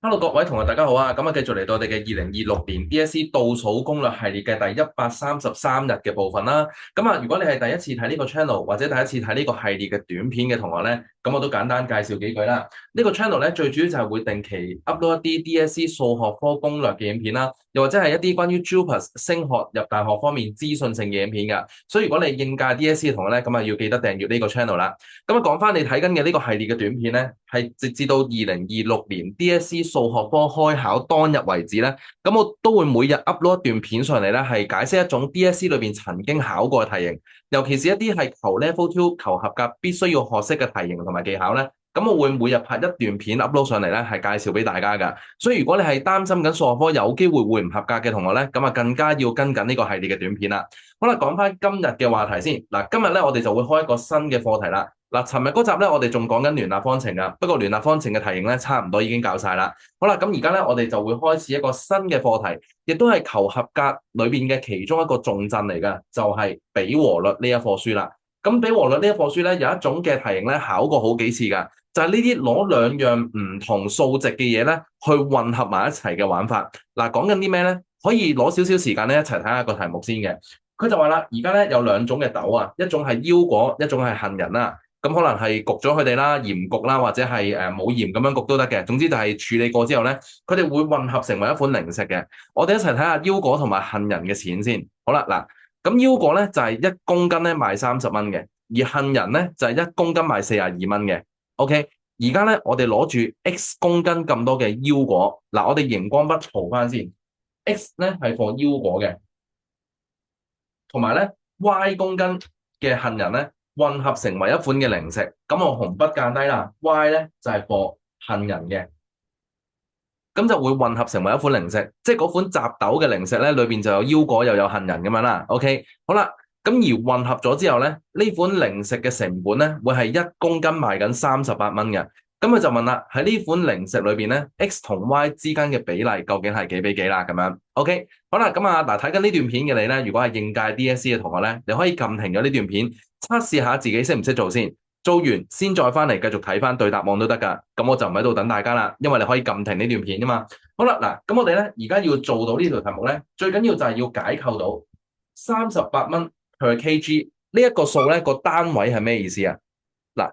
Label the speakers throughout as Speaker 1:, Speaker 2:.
Speaker 1: Hello，各位同學，大家好啊！咁啊，繼續嚟到我哋嘅2026年 DSE 倒數攻略系列嘅第133日嘅部分啦。咁啊，如果你係第一次睇呢個 channel 或者第一次睇呢個系列嘅短片嘅同學咧，咁我都簡單介紹幾句啦。呢個 channel 咧最主要就係會定期 upload 一啲 DSE 數學科攻略嘅影片啦，又或者係一啲關於 JUPAS 升學入大學方面資訊性嘅影片㗎。所以如果你係應屆 DSE 嘅同學咧，咁啊要記得訂閱呢個 channel 啦。咁啊，講翻你睇緊嘅呢個系列嘅短片咧，係直至到2026年 DSE 數學科開考當日為止咧，咁我都會每日 upload 一段片上嚟咧，係解釋一種 DSE 裏邊曾經考過嘅題型，尤其是一啲係求 Level 2求合格必須要學識嘅題型同埋技巧咧。咁我會每日拍一段片 upload 上嚟咧，係介紹俾大家㗎。所以如果你係擔心緊數學科有機會唔合格嘅同學咧，咁啊更加要跟緊呢個系列嘅短片啦。好啦，講翻今日嘅話題先。嗱，今日咧我哋就會開一個新嘅課題啦。嗱，尋日嗰集咧，我哋仲講緊聯立方程㗎，不過聯立方程嘅題型咧，差唔多已經教晒啦。好啦，咁而家咧，我哋就會開始一個新嘅課題，亦都係求合格裏邊嘅其中一個重鎮嚟嘅，就係比和律呢一課書啦。咁比和律呢一課書咧，有一種嘅題型咧，考過好幾次㗎，就係呢啲攞兩樣唔同數值嘅嘢咧，去混合埋一齊嘅玩法。嗱，講緊啲咩咧？可以攞少少時間咧，一齊睇下個題目先嘅。佢就話啦，而家咧有兩種嘅豆啊，一種係腰果，一種係杏仁啦。咁可能係焗咗佢哋啦，鹽焗啦，或者係冇鹽咁樣焗都得嘅。總之就係處理過之後咧，佢哋會混合成為一款零食嘅。我哋一齊睇下腰果同埋杏仁嘅錢先。好啦，嗱，咁腰果咧就係1公斤咧賣30蚊嘅，而杏仁咧就係1公斤賣42蚊嘅。OK，而家咧我哋攞住 X 公斤咁多嘅腰果，嗱，我哋熒光筆塗翻先。X 咧係放腰果嘅，同埋咧 Y 公斤嘅杏仁咧，混合成為一款嘅零食。咁我紅筆間低啦 ，Y 咧就係for杏仁嘅，咁就會混合成為一款零食，即係嗰款雜豆嘅零食咧，裏邊就有腰果又有杏仁咁樣啦。OK，好啦，咁而混合咗之後咧，呢款零食嘅成本咧，會係1公斤賣緊38蚊嘅。咁佢就問啦，喺呢款零食裏邊咧，X 同 Y 之間嘅比例究竟係幾比幾啦？咁樣，OK，好啦，咁啊嗱，睇緊呢段片嘅你咧，如果係應屆 DSE 嘅同學咧，你可以撳停咗呢段片，測試下自己識唔識做先，做完先再翻嚟繼續睇翻對答案都得噶。咁我就唔喺度等大家啦，因為你可以撳停呢段片噶嘛。好啦，嗱，咁我哋咧而家要做到呢條題目咧，最緊要就係要解構到38蚊 per kg 呢一個數咧，個單位係咩意思啊？嗱。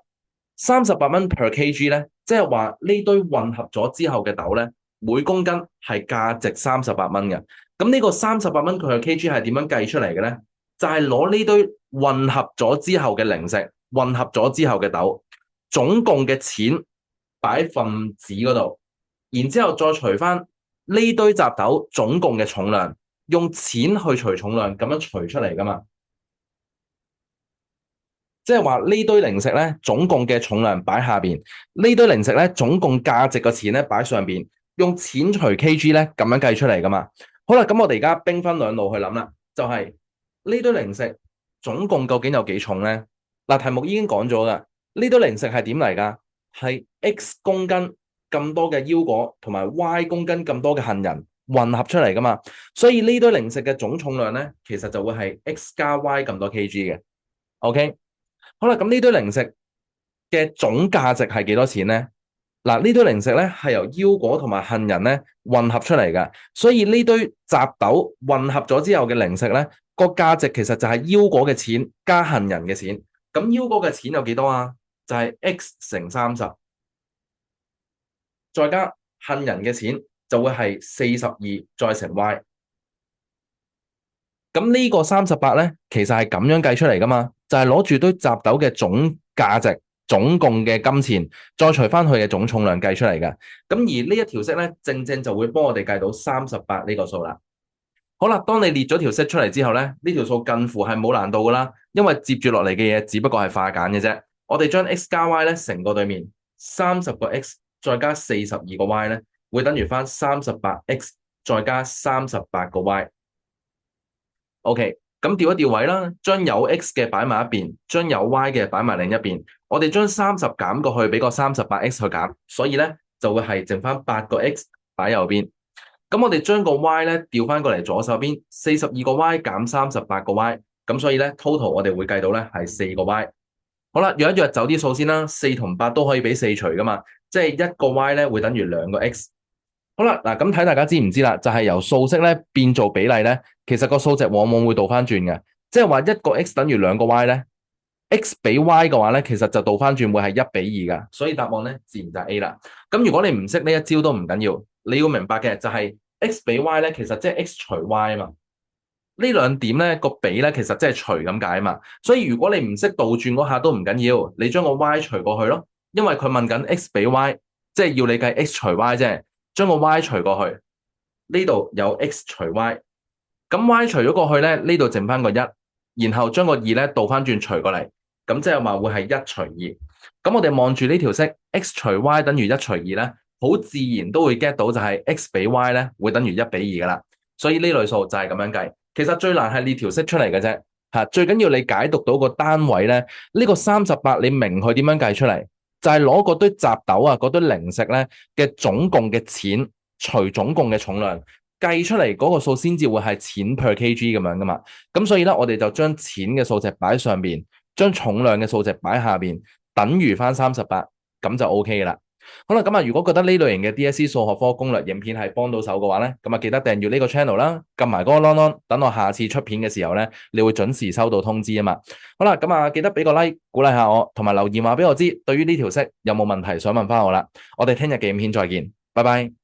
Speaker 1: 38蚊 per kg 咧，即係話呢堆混合咗之後嘅豆咧，每公斤係價值38蚊嘅。咁呢個38蚊 per kg 係點樣計出嚟嘅咧？就係攞呢堆混合咗之後嘅零食，混合咗之後嘅豆，總共嘅錢擺喺分子嗰度，然之後再除翻呢堆雜豆總共嘅重量，用錢去除重量，咁樣除出嚟噶嘛。即係話呢堆零食咧，總共嘅重量擺下邊，呢堆零食咧，總共價值嘅錢咧擺上邊，用錢除 kg 咧咁樣計出嚟噶嘛。好啦，咁我哋而家兵分兩路去諗啦，就係呢堆零食總共究竟有幾重咧？嗱，題目已經講咗噶，呢堆零食係點嚟噶？係 X 公斤咁多嘅腰果同埋 Y 公斤咁多嘅杏仁混合出嚟噶嘛，所以呢堆零食嘅總重量咧，其實就會係 X 加 Y 咁多 kg 嘅。OK。好啦，咁呢堆零食嘅總價值係幾多錢咧？嗱，呢堆零食咧係由腰果同埋杏仁咧混合出嚟嘅，所以呢堆雜豆混合咗之後嘅零食咧，個價值其實就係腰果嘅錢加杏仁嘅錢。咁腰果嘅錢有幾多啊？就係 X 乘30，再加杏仁嘅錢就會係42再乘 Y。咁呢個38咧，其實係咁樣計出嚟噶嘛，就係攞住堆雜豆嘅總價值、總共嘅金錢，再除翻佢嘅總重量計出嚟嘅。咁而呢一條式咧，正正就會幫我哋計到38呢個數啦。好啦，當你列咗條式出嚟之後咧，呢條數近乎係冇難度噶啦，因為接住落嚟嘅嘢只不過係化簡嘅啫。我哋將 X 加 Y 咧乘過對面，30個 X 再加42個 Y 咧，會等於翻38X 再加38個 Y。OK，咁調一調位啦，將有 X 嘅擺埋一邊，將有 Y 嘅擺埋另一邊。我哋將30減過去，俾個38X 去減，所以咧就會係剩翻8個 X 擺右邊。咁我哋將個 Y 咧調翻過嚟左手邊，42個 Y 減38個 Y，咁所以咧 total 我哋會計到咧係4個 Y。好啦，約一約走啲數先啦，4同8都可以俾4除噶嘛，即係1個 Y 咧會等於2個 X，好啦，嗱咁睇大家知唔知啦？就係由數式咧變做比例咧，其實個數值往往會倒翻轉嘅，即係話一個 x 等於兩個 y 咧，x 比 y 嘅話咧，其實就倒翻轉會係1:2噶，所以答案咧自然就係 A 啦。咁如果你唔識呢一招都唔緊要，你要明白嘅就係 x 比 y 咧，其實即係 x 除 y 啊嘛。呢兩點咧個比咧其實即係除咁解啊嘛，所以如果你唔識倒轉嗰下都唔緊要，你將個 y 除過去咯，因為佢問緊 x 比 y，即係要你計 x 除 y 啫，將個 y 除過去，呢度有 x 除 y，咁 y 除咗過去咧，呢度剩翻個一，然後將個二咧倒翻轉除過嚟，咁即係話會係一除二，咁我哋望住呢條式 x 除 y 等於一除二咧，好自然都會 get 到就係 x 比 y 咧會等於1:2噶啦，所以呢類數就係咁樣計。其實最難係呢條式出嚟嘅啫，嚇最緊要你解讀到個單位咧，呢個38你明佢點樣計出嚟，就係攞嗰堆雜豆啊，嗰堆零食咧嘅總共嘅錢除總共嘅重量，計出嚟嗰個數先至會係錢 per kg 咁樣噶嘛。咁所以咧，我哋就將錢嘅數值擺上邊，將重量嘅數值擺下邊，等於翻38，咁就 OK 啦。好啦，咁啊，如果覺得呢類型嘅 DSE 數學科攻略影片係幫到手嘅話咧，咁啊記得訂閱呢個 channel 啦，撳埋嗰個 long，等我下次出片嘅時候咧，你會準時收到通知啊嘛。好啦，咁啊記得俾個 like 鼓勵下我，同埋留言話俾我知，對於呢條式有冇問題想問翻我啦。我哋聽日嘅影片再見，拜拜。